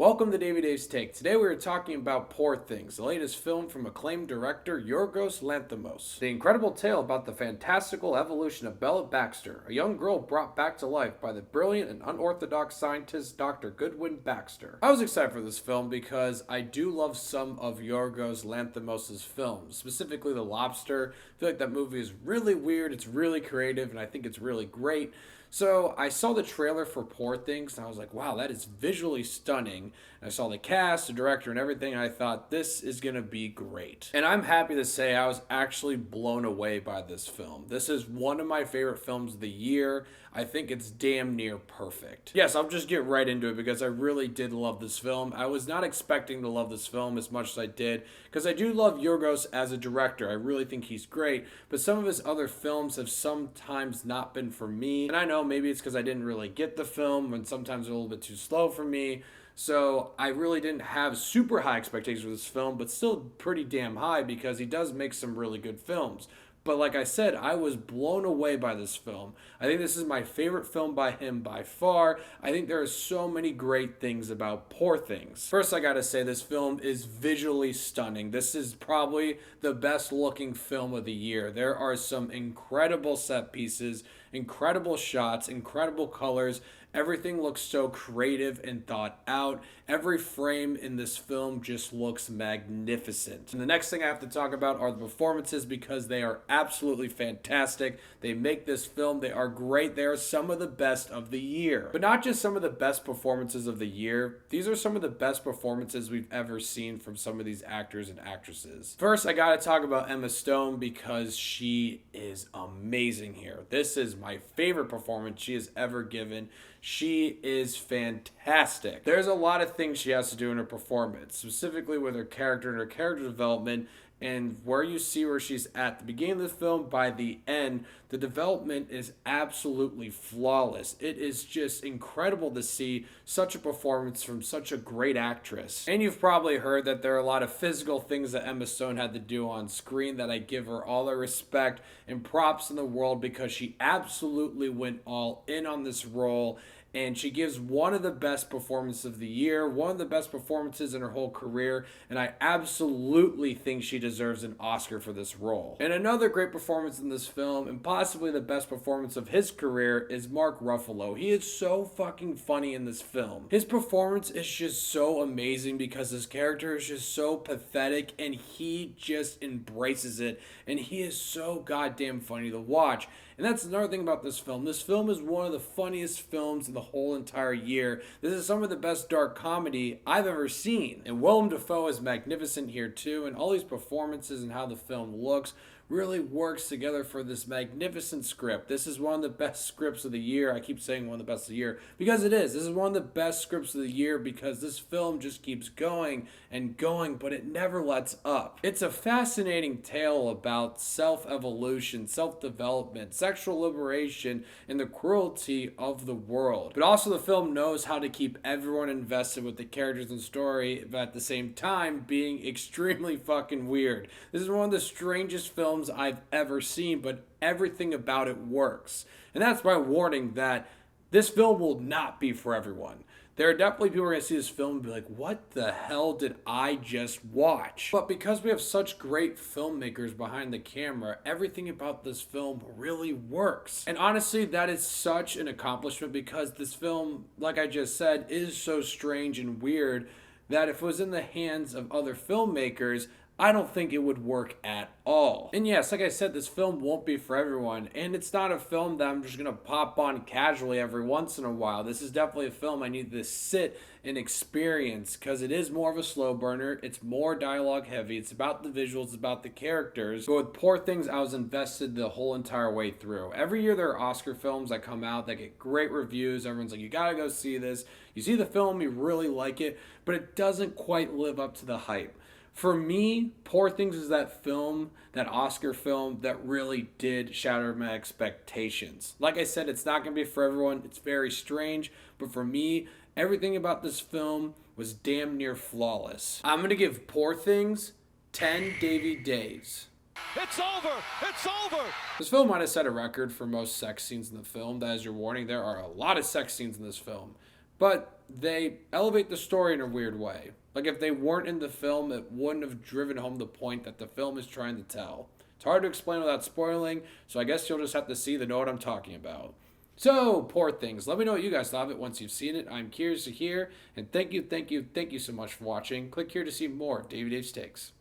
Welcome to Davy's Take. Today we are talking about Poor Things, the latest film from acclaimed director Yorgos Lanthimos. The incredible tale about the fantastical evolution of Bella Baxter, a young girl brought back to life by the brilliant and unorthodox scientist Dr. Goodwin Baxter. I was excited for this film because I do love some of Yorgos Lanthimos' films, specifically The Lobster. I feel like that movie is really weird, it's really creative, and I think it's really great. So I saw the trailer for Poor Things and I was like, wow, that is visually stunning. And I saw the cast, the director, and everything, and I thought this is going to be great. And I'm happy to say I was actually blown away by this film. This is one of my favorite films of the year. I think it's damn near perfect. Yes, I'll just get right into it because I really did love this film. I was not expecting to love this film as much as I did because I do love Yorgos as a director. I really think he's great, but some of his other films have sometimes not been for me. And I know maybe it's because I didn't really get the film and sometimes they're a little bit too slow for me. So I really didn't have super high expectations for this film, but still pretty damn high because he does make some really good films. But like I said, I was blown away by this film. I think this is my favorite film by him by far. I think there are so many great things about Poor Things. First, I gotta say this film is visually stunning. This is probably the best looking film of the year. There are some incredible set pieces, incredible shots, incredible colors. Everything looks so creative and thought out. Every frame in this film just looks magnificent. And the next thing I have to talk about are the performances because they are absolutely fantastic. They make this film, they are great. They are some of the best of the year. But not just some of the best performances of the year. These are some of the best performances we've ever seen from some of these actors and actresses. First, I gotta talk about Emma Stone because she is amazing here. This is my favorite performance she has ever given. She is fantastic. There's a lot of things she has to do in her performance, specifically with her character and her character development, and where you see where she's at the beginning of the film, by the end, the development is absolutely flawless. It is just incredible to see such a performance from such a great actress. And you've probably heard that there are a lot of physical things that Emma Stone had to do on screen that I give her all the respect and props in the world because she absolutely went all in on this role. And she gives one of the best performances of the year, one of the best performances in her whole career, and I absolutely think she deserves an Oscar for this role. And another great performance in this film, and possibly the best performance of his career, is Mark Ruffalo. He is so fucking funny in this film. His performance is just so amazing because his character is just so pathetic, and he just embraces it, and he is so goddamn funny to watch. And that's another thing about this film. This film is one of the funniest films in the whole entire year. This is some of the best dark comedy I've ever seen. And Willem Dafoe is magnificent here too, and all these performances and how the film looks really works together for this magnificent script. This is one of the best scripts of the year. I keep saying one of the best of the year because it is. This is one of the best scripts of the year because this film just keeps going and going, but it never lets up. It's a fascinating tale about self-evolution, self-development, sexual liberation, and the cruelty of the world. But also the film knows how to keep everyone invested with the characters and story, but at the same time being extremely fucking weird. This is one of the strangest films I've ever seen, but everything about it works. And that's my warning that this film will not be for everyone. There are definitely people who are going to see this film and be like, what the hell did I just watch? But because we have such great filmmakers behind the camera, everything about this film really works. And honestly, that is such an accomplishment because this film, like I just said, is so strange and weird that if it was in the hands of other filmmakers, I don't think it would work at all. And yes, like I said, this film won't be for everyone, and it's not a film that I'm just gonna pop on casually every once in a while. This is definitely a film I need to sit and experience because it is more of a slow burner. It's more dialogue heavy. It's about the visuals, it's about the characters. But with Poor Things, I was invested the whole entire way through. Every year there are Oscar films that come out that get great reviews. Everyone's like, you gotta go see this. You see the film, you really like it, but it doesn't quite live up to the hype. For me, Poor Things is that film, that Oscar film, that really did shatter my expectations. Like I said, it's not going to be for everyone. It's very strange. But for me, everything about this film was damn near flawless. I'm going to give Poor Things 10 Davey days. It's over! It's over! This film might have set a record for most sex scenes in the film. That is your warning. There are a lot of sex scenes in this film. but they elevate the story in a weird way. Like if they weren't in the film, it wouldn't have driven home the point that the film is trying to tell. It's hard to explain without spoiling, so I guess you'll just have to see to know what I'm talking about. So, Poor Things. Let me know what you guys thought of it once you've seen it. I'm curious to hear. And thank you so much for watching. Click here to see more Davey Dave's Takes.